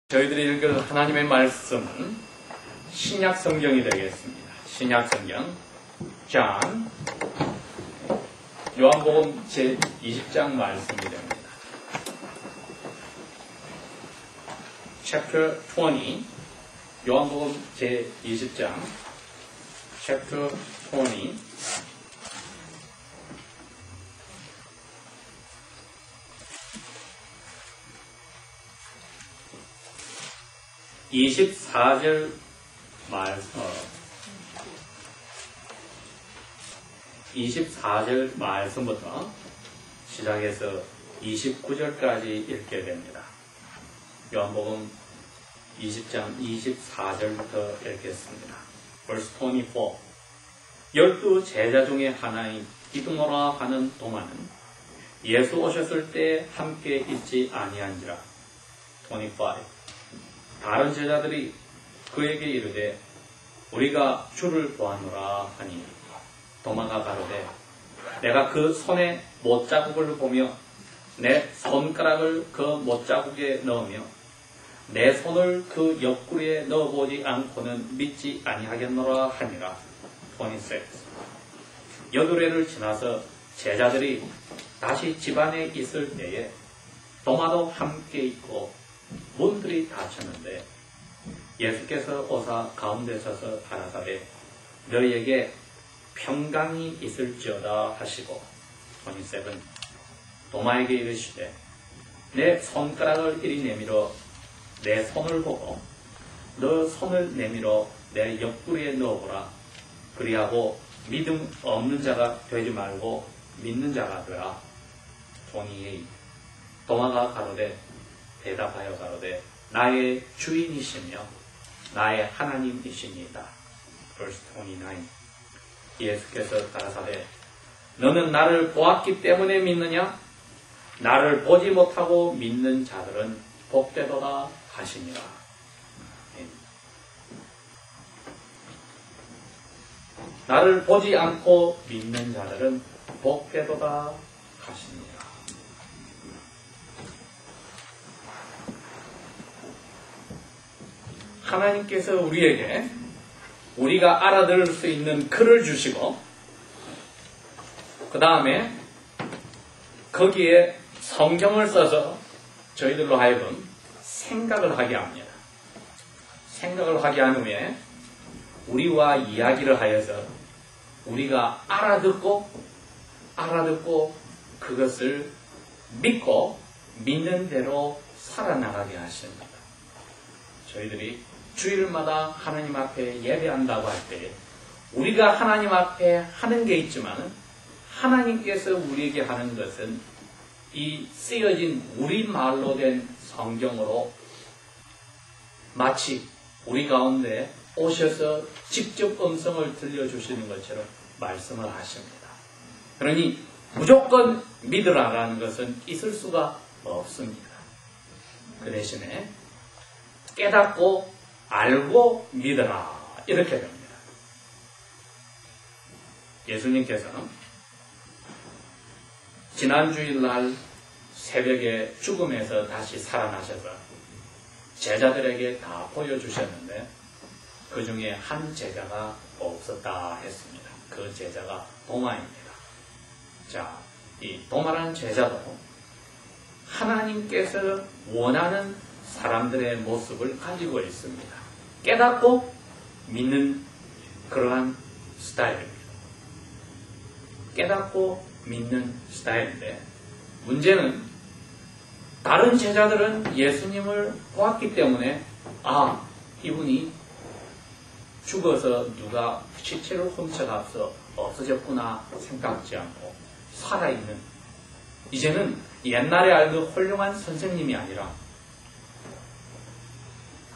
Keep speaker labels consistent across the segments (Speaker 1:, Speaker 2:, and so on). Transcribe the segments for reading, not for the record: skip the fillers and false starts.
Speaker 1: 저희들이 읽을 하나님의 말씀은 신약 성경이 되겠습니다. 신약 성경 John 요한복음 제20장 말씀이 됩니다. Chapter 20 요한복음 제20장 Chapter 20 24절 말씀 24절 말씀부터 시작해서 29절까지 읽게 됩니다. 요한복음 20장 24절부터 읽겠습니다. Verse 24 12 제자 중에 하나인 디두모라 하는 도마는 예수 오셨을 때 함께 있지 아니한지라. 25 다른 제자들이 그에게 이르되 우리가 주를 보았노라 하니 도마가 가로되 내가 그 손에 못자국을 보며 내 손가락을 그 못자국에 넣으며 내 손을 그 옆구리에 넣어보지 않고는 믿지 아니하겠노라 하니라. 26 여드레를 지나서 제자들이 다시 집안에 있을 때에 도마도 함께 있고 문들이 닫혔는데 예수께서 오사 가운데 서서 가라사대 너희에게 평강이 있을지어다 하시고 27 도마에게 이르시되 내 손가락을 이리 내밀어 내 손을 보고 너 손을 내밀어 내 옆구리에 넣어보라. 그리하고 믿음 없는 자가 되지 말고 믿는 자가 되라. 28 도마가 가로되 대답하여 가로되 나의 주인이시며 나의 하나님이시니이다. Verse 29 예수께서 가라사대 너는 나를 보았기 때문에 믿느냐? 나를 보지 못하고 믿는 자들은 복되도다 하시니라. 나를 보지 않고 믿는 자들은 복되도다 하시니라. 하나님께서 우리에게 우리가 알아들을 수 있는 글을 주시고 그 다음에 거기에 성경을 써서 저희들로 하여금 생각을 하게 합니다. 생각을 하게 한 후에 우리와 이야기를 하여서 우리가 알아듣고 그것을 믿고 믿는 대로 살아나가게 하십니다. 저희들이 주일마다 하나님 앞에 예배한다고 할 때 우리가 하나님 앞에 하는 게 있지만 하나님께서 우리에게 하는 것은 이 쓰여진 우리말로 된 성경으로 마치 우리 가운데 오셔서 직접 음성을 들려주시는 것처럼 말씀을 하십니다. 그러니 무조건 믿으라라는 것은 있을 수가 없습니다. 그 대신에 깨닫고 알고 믿어라 이렇게 됩니다. 예수님께서는 지난 주일날 새벽에 죽음에서 다시 살아나셔서 제자들에게 다 보여주셨는데 그 중에 한 제자가 없었다 했습니다. 그 제자가 도마입니다. 자, 이 도마란 제자도 하나님께서 원하는 사람들의 모습을 가지고 있습니다. 깨닫고 믿는 그러한 스타일입니다. 깨닫고 믿는 스타일인데 문제는 다른 제자들은 예수님을 보았기 때문에 이분이 죽어서 누가 시체를 훔쳐가서 없어졌구나 생각지 않고 살아있는 이제는 옛날에 알던 훌륭한 선생님이 아니라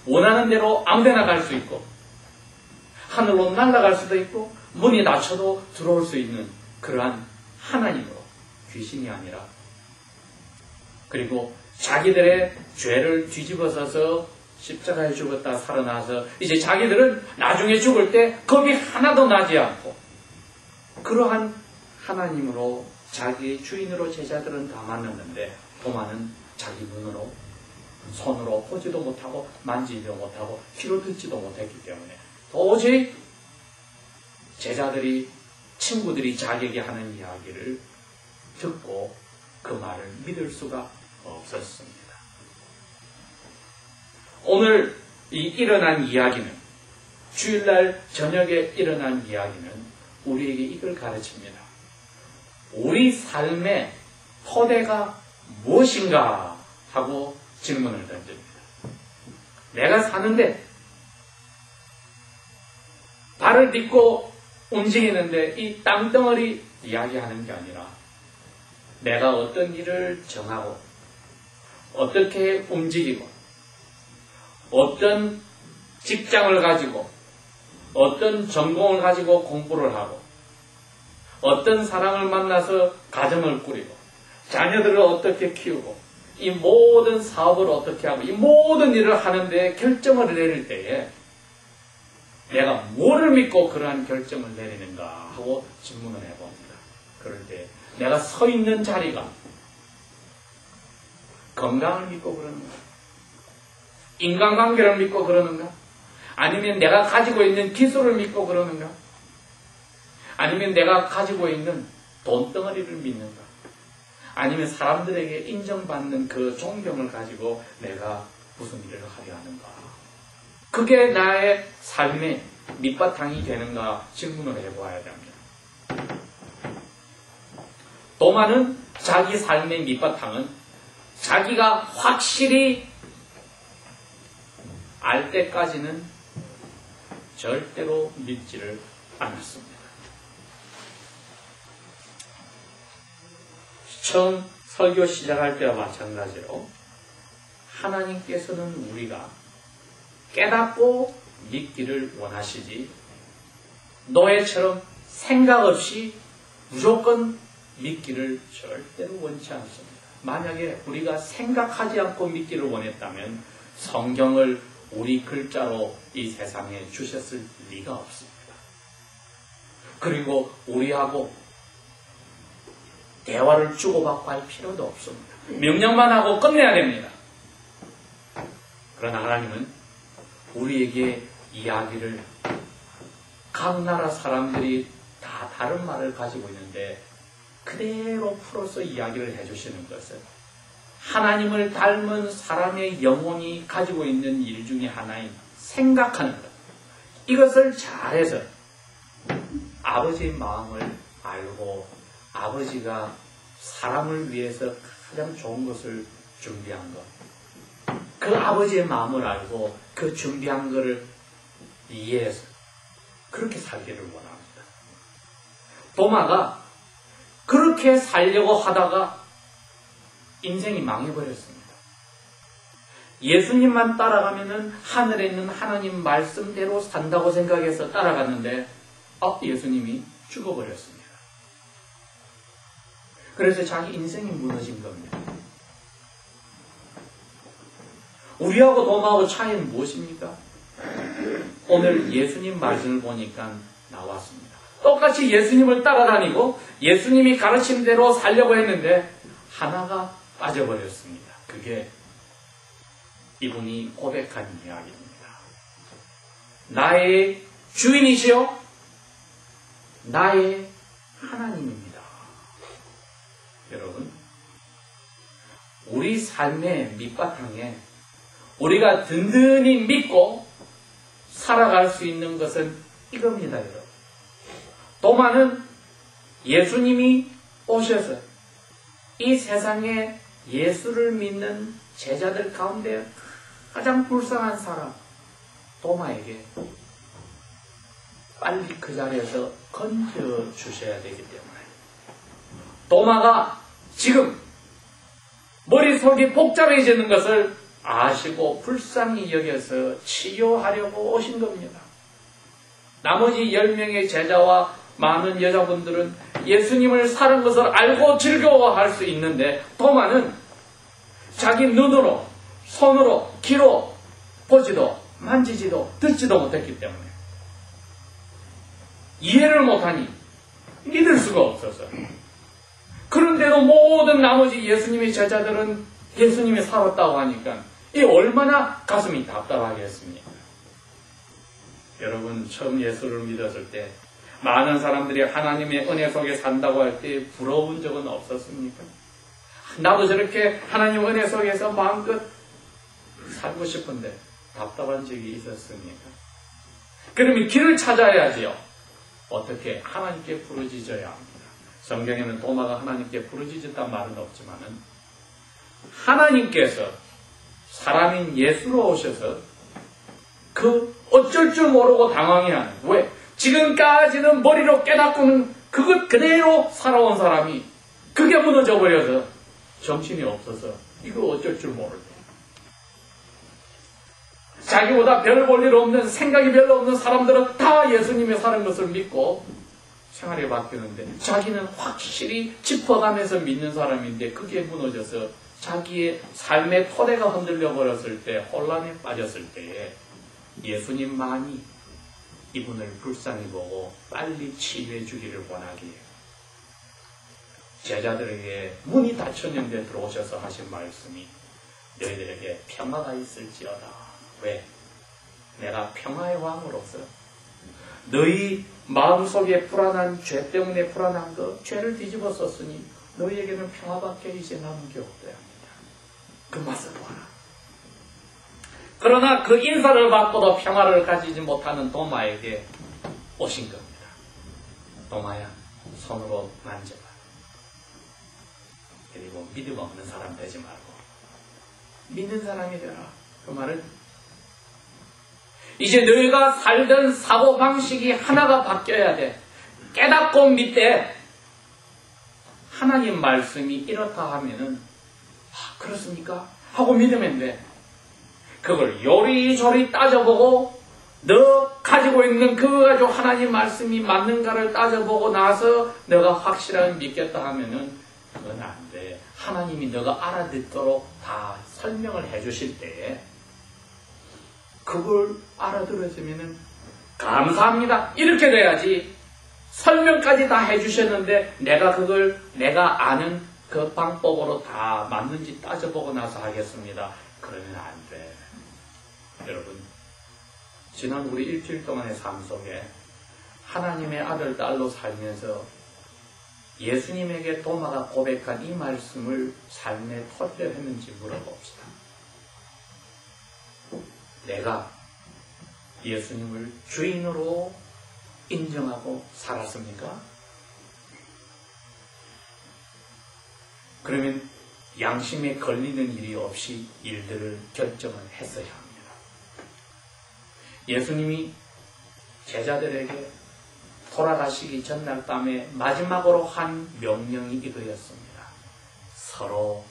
Speaker 1: 원하는 대로 아무데나 갈 수 있고 하늘로 날아갈 수도 있고 문이 닫혀도 들어올 수 있는 그러한 하나님으로 귀신이 아니라 그리고 자기들의 죄를 뒤집어서서 십자가에 죽었다 살아나서 이제 자기들은 나중에 죽을 때 겁이 하나도 나지 않고 그러한 하나님으로 자기 주인으로 제자들은 다 만났는데 도마는 자기 눈으로 손으로 보지도 못하고 만지지도 못하고 귀로 듣지도 못했기 때문에 도저히 제자들이 친구들이 자기에게 하는 이야기를 듣고 그 말을 믿을 수가 없었습니다. 오늘 이 일어난 이야기는 주일날 저녁에 일어난 이야기는 우리에게 이걸 가르칩니다. 우리 삶의 토대가 무엇인가 하고 질문을 던집니다. 내가 사는데 발을 딛고 움직이는데 이 땅덩어리 이야기하는 게 아니라 내가 어떤 일을 정하고 어떻게 움직이고 어떤 직장을 가지고 어떤 전공을 가지고 공부를 하고 어떤 사람을 만나서 가정을 꾸리고 자녀들을 어떻게 키우고 이 모든 사업을 어떻게 하고 이 모든 일을 하는데 결정을 내릴 때에 내가 뭐를 믿고 그러한 결정을 내리는가 하고 질문을 해봅니다. 그럴 때 내가 서 있는 자리가 건강을 믿고 그러는가? 인간관계를 믿고 그러는가? 아니면 내가 가지고 있는 기술을 믿고 그러는가? 아니면 내가 가지고 있는 돈덩어리를 믿는가? 아니면 사람들에게 인정받는 그 존경을 가지고 내가 무슨 일을 하려 하는가? 그게 나의 삶의 밑바탕이 되는가 질문을 해보아야 됩니다. 도마는 자기 삶의 밑바탕은 자기가 확실히 알 때까지는 절대로 믿지를 않았습니다. 처음 설교 시작할 때와 마찬가지로 하나님께서는 우리가 깨닫고 믿기를 원하시지 노예처럼 생각 없이 무조건 믿기를 절대로 원치 않습니다. 만약에 우리가 생각하지 않고 믿기를 원했다면 성경을 우리 글자로 이 세상에 주셨을 리가 없습니다. 그리고 우리하고 대화를 주고받고 할 필요도 없습니다. 명령만 하고 끝내야 됩니다. 그러나 하나님은 우리에게 이야기를 각 나라 사람들이 다 다른 말을 가지고 있는데 그대로 풀어서 이야기를 해주시는 것은 하나님을 닮은 사람의 영혼이 가지고 있는 일 중에 하나인 생각하는 것. 이것을 잘해서 아버지의 마음을 알고 아버지가 사람을 위해서 가장 좋은 것을 준비한 것. 그 아버지의 마음을 알고 그 준비한 것을 이해해서 그렇게 살기를 원합니다. 도마가 그렇게 살려고 하다가 인생이 망해버렸습니다. 예수님만 따라가면은 하늘에 있는 하나님 말씀대로 산다고 생각해서 따라갔는데 예수님이 죽어버렸습니다. 그래서 자기 인생이 무너진 겁니다. 우리하고 도마하고 차이는 무엇입니까? 오늘 예수님 말씀을 보니까 나왔습니다. 똑같이 예수님을 따라다니고 예수님이 가르친 대로 살려고 했는데 하나가 빠져버렸습니다. 그게 이분이 고백한 이야기입니다. 나의 주인이시여 나의 하나님입니다. 여러분, 우리 삶의 밑바탕에 우리가 든든히 믿고 살아갈 수 있는 것은 이겁니다, 여러분. 도마는 예수님이 오셔서 이 세상에 예수를 믿는 제자들 가운데 가장 불쌍한 사람 도마에게 빨리 그 자리에서 건져 주셔야 되기 때문에 도마가 지금 머릿속이 복잡해지는 것을 아시고 불쌍히 여겨서 치료하려고 오신 겁니다. 나머지 10명의 제자와 많은 여자분들은 예수님을 사는 것을 알고 즐거워할 수 있는데 도마는 자기 눈으로, 손으로, 귀로 보지도 만지지도 듣지도 못했기 때문에 이해를 못하니 믿을 수가 없어서 그런데도 모든 나머지 예수님의 제자들은 예수님이 살았다고 하니까 이 얼마나 가슴이 답답하겠습니까? 여러분, 처음 예수를 믿었을 때 많은 사람들이 하나님의 은혜 속에 산다고 할 때 부러운 적은 없었습니까? 나도 저렇게 하나님 은혜 속에서 마음껏 살고 싶은데 답답한 적이 있었습니까? 그러면 길을 찾아야지요. 어떻게? 하나님께 부르짖어야 합니다. 성경에는 도마가 하나님께 부르짖었단 말은 없지만은 하나님께서 사람인 예수로 오셔서 그 어쩔 줄 모르고 당황해하는, 왜? 지금까지는 머리로 깨닫고는 그것 그대로 살아온 사람이 그게 무너져 버려서 정신이 없어서 이거 어쩔 줄 모를 때, 자기보다 별 볼 일 없는, 생각이 별로 없는 사람들은 다 예수님의 사는 것을 믿고 생활이 바뀌는데, 자기는 확실히 짚어가면서 믿는 사람인데 그게 무너져서 자기의 삶의 토대가 흔들려 버렸을 때, 혼란에 빠졌을 때에 예수님만이 이분을 불쌍히 보고 빨리 치유해 주기를 원하기에 제자들에게 문이 닫혔는데 들어오셔서 하신 말씀이 너희들에게 평화가 있을지어다. 왜? 내가 평화의 왕으로서 너희 마음속에 불안한, 죄 때문에 불안한 것, 죄를 뒤집어 썼으니 너희에게는 평화밖에 이제 남은 게 없다 합니다. 그 맛을 보아라. 그러나 그 인사를 받고도 평화를 가지지 못하는 도마에게 오신 겁니다. 도마야, 손으로 만져봐. 그리고 믿음 없는 사람 되지 말고 믿는 사람이 되라. 그 말은 이제 너희가 살던 사고방식이 하나가 바뀌어야 돼. 깨닫고 믿되 하나님 말씀이 이렇다 하면은 그렇습니까? 하고 믿으면 돼. 그걸 요리조리 따져보고 너 가지고 있는 그거 가지고 하나님 말씀이 맞는가를 따져보고 나서 너가 확실하게 믿겠다 하면은 그건 안 돼. 하나님이 너가 알아듣도록 다 설명을 해주실 때에 그걸 알아들었으면은 감사합니다. 이렇게 돼야지. 설명까지 다 해주셨는데 내가 그걸 내가 아는 그 방법으로 다 맞는지 따져보고 나서 하겠습니다. 그러면 안 돼. 여러분, 지난 우리 일주일 동안의 삶 속에 하나님의 아들, 딸로 살면서 예수님에게 도마가 고백한 이 말씀을 삶에 토대했는지 물어봅시다. 내가 예수님을 주인으로 인정하고 살았습니까? 그러면 양심에 걸리는 일이 없이 일들을 결정을 했어야 합니다. 예수님이 제자들에게 돌아가시기 전날 밤에 마지막으로 한 명령이 이거였습니다. 서로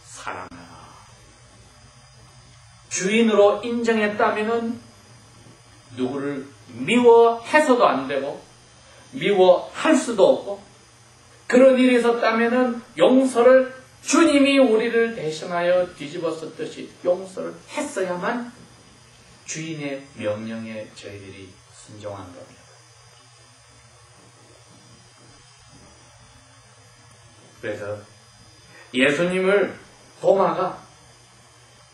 Speaker 1: 사랑하라. 주인으로 인정했다면 누구를 미워해서도 안 되고 미워할 수도 없고, 그런 일이 있었다면 용서를 주님이 우리를 대신하여 뒤집어 썼듯이 용서를 했어야만 주인의 명령에 저희들이 순종한 겁니다. 그래서 예수님을 도마가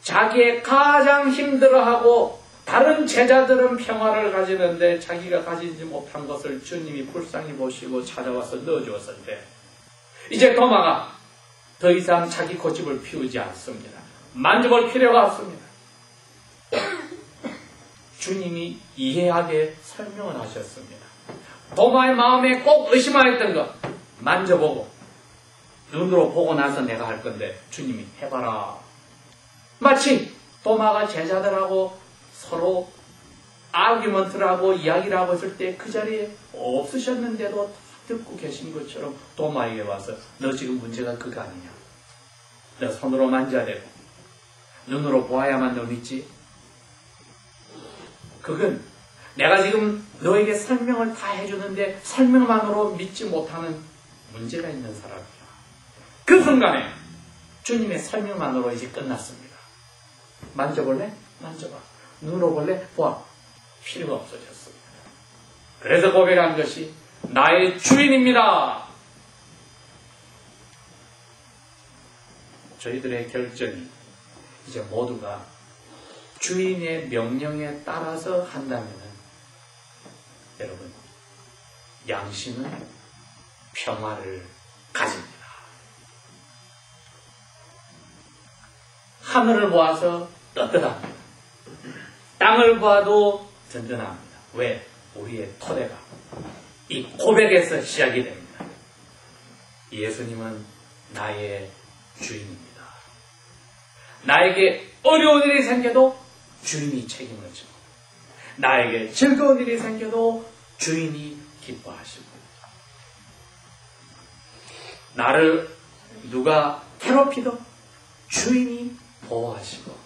Speaker 1: 자기의 가장 힘들어하고 다른 제자들은 평화를 가지는데 자기가 가지지 못한 것을 주님이 불쌍히 보시고 찾아와서 넣어주었을 때 이제 도마가 더 이상 자기 고집을 피우지 않습니다. 만져볼 필요가 없습니다. 주님이 이해하게 설명을 하셨습니다. 도마의 마음에 꼭 의심하였던 것 만져보고 눈으로 보고 나서 내가 할 건데 주님이 해봐라. 마치 도마가 제자들하고 서로 아규먼트를 하고 이야기를 하고 있을 때 그 자리에 없으셨는데도 듣고 계신 것처럼 도마에게 와서 너 지금 문제가 그거 아니냐? 너 손으로 만져야 되고 눈으로 보아야만 너 믿지? 그건 내가 지금 너에게 설명을 다 해주는데 설명만으로 믿지 못하는 문제가 있는 사람이야. 그 순간에 주님의 설명만으로 이제 끝났습니다. 만져볼래? 만져봐. 눈으로 볼래? 봐. 필요가 없어졌습니다. 그래서 고백한 것이 나의 주인입니다. 저희들의 결정이 이제 모두가 주인의 명령에 따라서 한다면은 여러분 양심은 평화를 가집니다. 하늘을 보아서 떳떳합니다. 땅을 봐도 든든합니다. 왜? 우리의 토대가 이 고백에서 시작이 됩니다. 예수님은 나의 주인입니다. 나에게 어려운 일이 생겨도 주인이 책임을 지고 나에게 즐거운 일이 생겨도 주인이 기뻐하시고 나를 누가 괴롭히도 주인이 보호하시고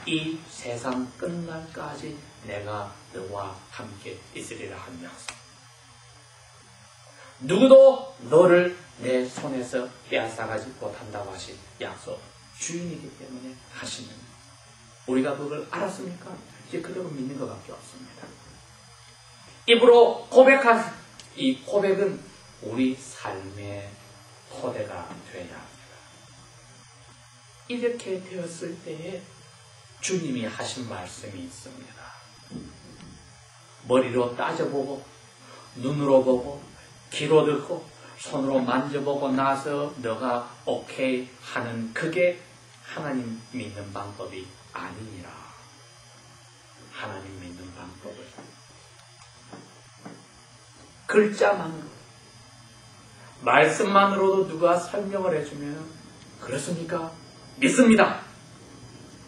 Speaker 1: 이 세상 끝날까지 내가 너와 함께 있으리라 하는 약속. 누구도 너를 내 손에서 빼앗아가지 못한다고 하신 약속. 주인이기 때문에 하시는 우리가 그걸 알았습니까? 이제 그대로 믿는 것밖에 없습니다. 입으로 고백한 이 고백은 우리 삶의 토대가 되어야 합니다. 이렇게 되었을 때에 주님이 하신 말씀이 있습니다. 머리로 따져보고 눈으로 보고 귀로 듣고 손으로 만져보고 나서 너가 오케이 하는 그게 하나님 믿는 방법이 아니니라. 하나님 믿는 방법을 글자만으로 말씀만으로도 누가 설명을 해주면 그렇습니까? 믿습니다.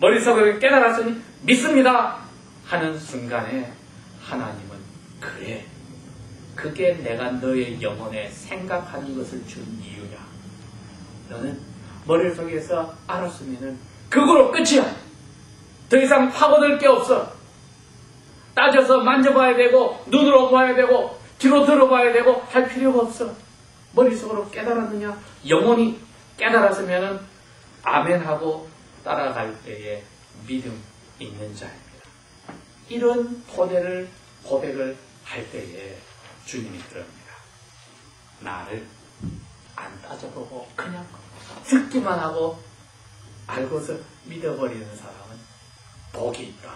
Speaker 1: 머릿속으로 깨달았으니 믿습니다 하는 순간에 하나님은 그래 그게 내가 너의 영혼에 생각하는 것을 준 이유냐. 너는 머릿속에서 알았으면 그거로 끝이야. 더 이상 파고들 게 없어. 따져서 만져봐야 되고 눈으로 봐야 되고 귀로 들어봐야 되고 할 필요가 없어. 머릿속으로 깨달았느냐. 영혼이 깨달았으면 아멘하고 따라갈 때에 믿음 있는 자입니다. 이런 토대를 고백을 할 때에 주님이 그럽니다. 나를 안 따져보고 그냥 듣기만 하고 알고서 믿어버리는 사람은 복이 있다.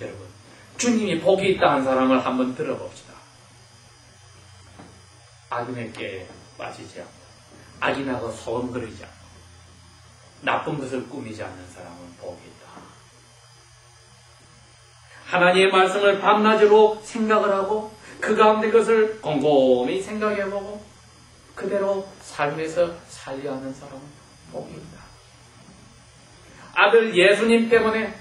Speaker 1: 여러분 주님이 복이 있다는 사람을 한번 들어봅시다. 악인에게 빠지지 않고 악인하고 소원거리지 않고 나쁜 것을 꾸미지 않는 사람은 복이 있다. 하나님의 말씀을 밤낮으로 생각을 하고 그 가운데 것을 곰곰이 생각해보고 그대로 삶에서 살려 하는 사람은 복이 있다. 아들 예수님 때문에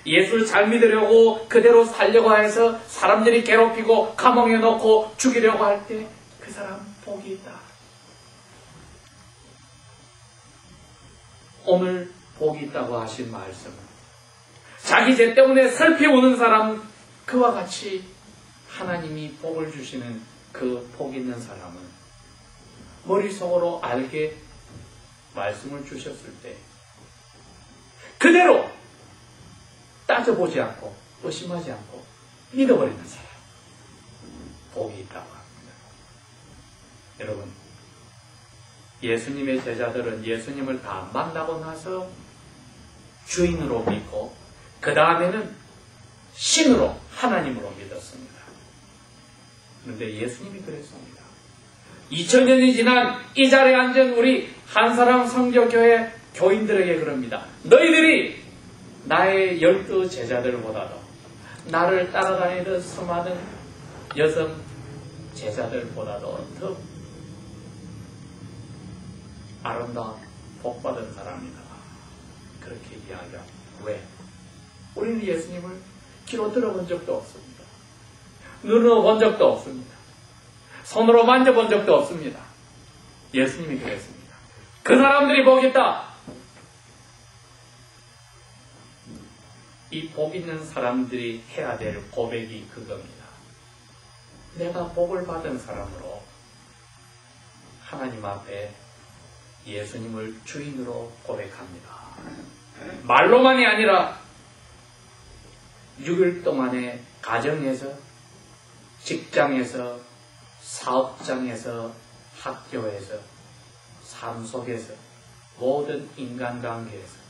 Speaker 1: 예수를 잘 믿으려고 그대로 살려고 해서 사람들이 괴롭히고 감옥에 넣고 죽이려고 할 때 그 사람 복이 있다. 오늘 복이 있다고 하신 말씀은 자기 죄 때문에 슬피 우는 사람 그와 같이 하나님이 복을 주시는 그 복 있는 사람은 머릿속으로 알게 말씀을 주셨을 때 그대로 따져보지 않고 의심하지 않고 믿어버리는 사람 복이 있다고 합니다. 여러분 예수님의 제자들은 예수님을 다 만나고 나서 주인으로 믿고 그 다음에는 신으로 하나님으로 믿었습니다. 그런데 예수님이 그랬습니다. 2000년이 지난 이 자리에 앉은 우리 한사람 성교교회 교인들에게 그럽니다. 너희들이 나의 12 제자들보다도 나를 따라다니던 수많은 여성 제자들보다도 더 아름다운 복받은 사람이다. 그렇게 이야기합니다. 왜? 우리는 예수님을 귀로 들어본 적도 없습니다. 눈으로 본 적도 없습니다. 손으로 만져본 적도 없습니다. 예수님이 그랬습니다. 그 사람들이 복 있다. 이 복 있는 사람들이 해야 될 고백이 그겁니다. 내가 복을 받은 사람으로 하나님 앞에 예수님을 주인으로 고백합니다. 말로만이 아니라 6일 동안의 가정에서, 직장에서, 사업장에서, 학교에서, 삶 속에서, 모든 인간관계에서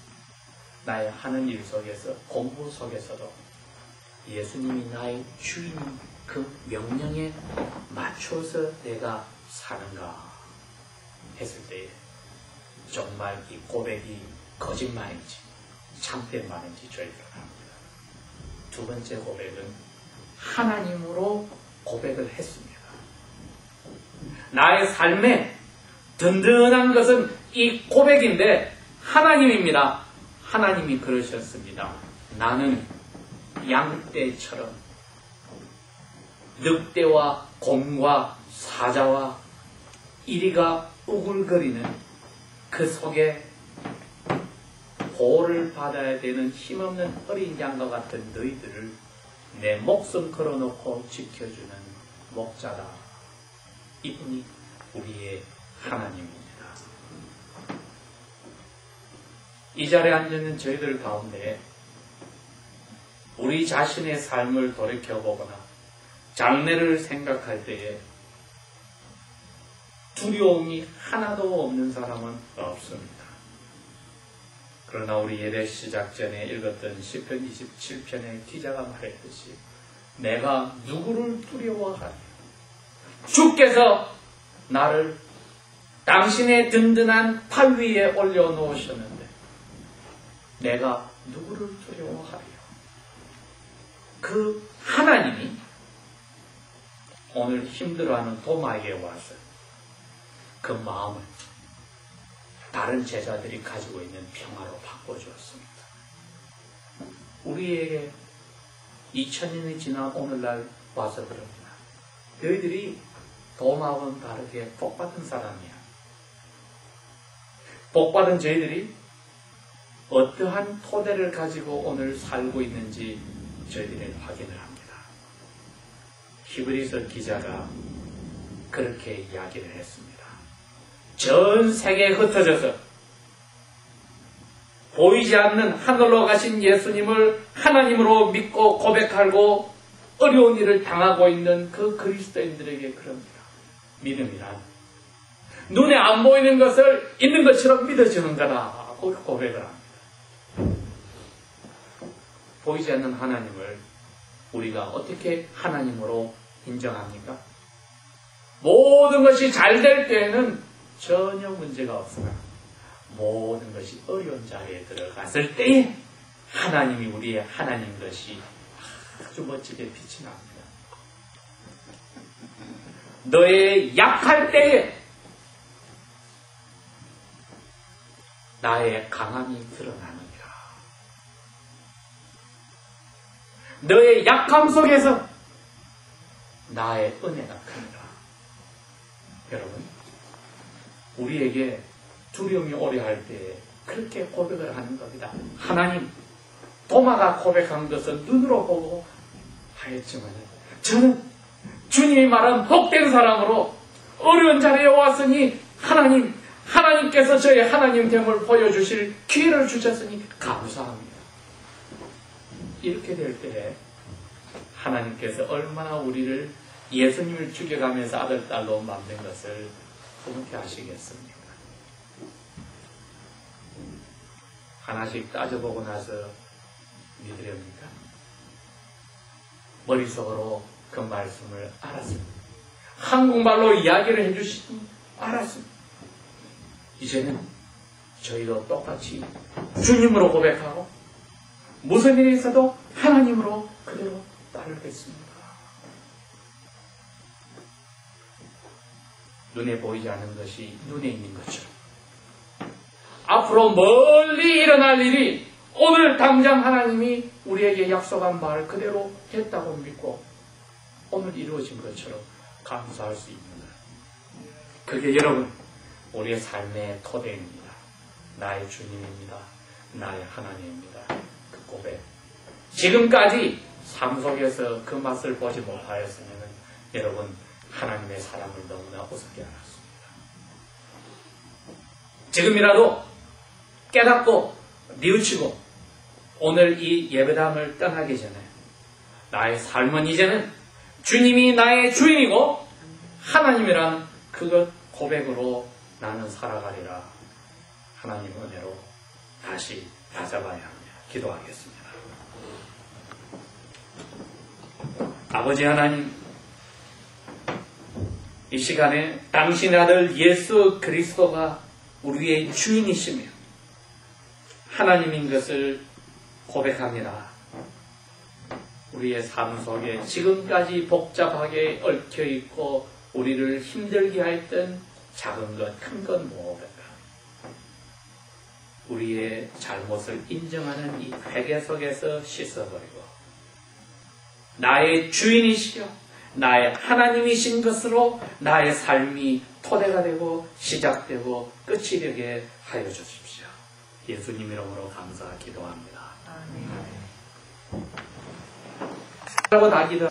Speaker 1: 나의 하는 일 속에서, 공부 속에서도 예수님이 나의 주인, 그 명령에 맞춰서 내가 사는가 했을 때 정말 이 고백이 거짓말인지 참된 말인지 저희가 합니다. 두 번째 고백은 하나님으로 고백을 했습니다. 나의 삶에 든든한 것은 이 고백인데 하나님입니다. 하나님이 그러셨습니다. 나는 양떼처럼 늑대와 곰과 사자와 이리가 우글거리는 그 속에 보호를 받아야 되는 힘없는 어린 양과 같은 너희들을 내 목숨 걸어놓고 지켜주는 목자다. 이분이 우리의 하나님입니다. 이 자리에 앉아있는 저희들 가운데 우리 자신의 삶을 돌이켜보거나 장래를 생각할 때에 두려움이 하나도 없는 사람은 없습니다. 그러나 우리 예배 시작 전에 읽었던 시편 27편의 기자가 말했듯이 내가 누구를 두려워하리요? 주께서 나를 당신의 든든한 팔 위에 올려놓으셨는데 내가 누구를 두려워하리요? 그 하나님이 오늘 힘들어하는 도마에게 와서 그 마음을 다른 제자들이 가지고 있는 평화로 바꿔주었습니다. 우리에게 2000년이 지난 오늘날 와서 그럽니다. 너희들이 도마와는 다르게 복받은 사람이야. 복받은 저희들이 어떠한 토대를 가지고 오늘 살고 있는지 저희들이 확인을 합니다. 히브리서 기자가 그렇게 이야기를 했습니다. 전 세계에 흩어져서 보이지 않는 하늘로 가신 예수님을 하나님으로 믿고 고백하고 어려운 일을 당하고 있는 그 그리스도인들에게 그럽니다. 믿음이란 눈에 안 보이는 것을 있는 것처럼 믿어주는 거다. 고백을 합니다. 보이지 않는 하나님을 우리가 어떻게 하나님으로 인정합니까? 모든 것이 잘 될 때에는 전혀 문제가 없으나 모든 것이 어려운 자리에 들어갔을 때에 하나님이 우리의 하나님 것이 아주 멋지게 빛이 납니다. 너의 약할 때에 나의 강함이 드러나느니라. 너의 약함 속에서 나의 은혜가 크니라. 여러분, 우리에게 두려움이 오려 할 때 그렇게 고백을 하는 겁니다. 하나님, 도마가 고백한 것은 눈으로 보고 하였지만 저는 주님이 말한 복된 사람으로 어려운 자리에 왔으니 하나님께서 저의 하나님됨을 보여주실 기회를 주셨으니 감사합니다. 이렇게 될 때 하나님께서 얼마나 우리를 예수님을 죽여가면서 아들, 딸로 만든 것을 그렇게 아시겠습니까? 하나씩 따져보고 나서 믿으렵니까? 머릿속으로 그 말씀을 알았습니다. 한국말로 이야기를 해주시니 알았습니다. 이제는 저희도 똑같이 주님으로 고백하고 무슨 일이 있어도 하나님으로 그대로 따르겠습니다. 눈에 보이지 않는 것이 눈에 있는 것처럼 앞으로 멀리 일어날 일이 오늘 당장 하나님이 우리에게 약속한 말 그대로 했다고 믿고 오늘 이루어진 것처럼 감사할 수 있는 것. 그게 여러분 우리의 삶의 토대입니다. 나의 주님입니다. 나의 하나님입니다. 그 고백. 지금까지 삶 속에서 그 맛을 보지 못하였으면 여러분 하나님의 사랑을 너무나 우습게 알았습니다. 지금이라도 깨닫고 뉘우치고 오늘 이 예배당을 떠나기 전에 나의 삶은 이제는 주님이 나의 주인이고 하나님이란 그것 고백으로 나는 살아가리라. 하나님 은혜로 다시 다잡아야 합니다. 기도하겠습니다. 아버지 하나님, 이 시간에 당신의 아들 예수 그리스도가 우리의 주인이시며 하나님인 것을 고백합니다. 우리의 삶 속에 지금까지 복잡하게 얽혀있고 우리를 힘들게 했던 작은 것, 큰 것 모두가 우리의 잘못을 인정하는 이 회개 속에서 씻어버리고 나의 주인이시여 나의 하나님이신 것으로 나의 삶이 토대가 되고 시작되고 끝이 되게 하여 주십시오. 예수님 이름으로 감사 기도합니다. 아멘. 다 기도.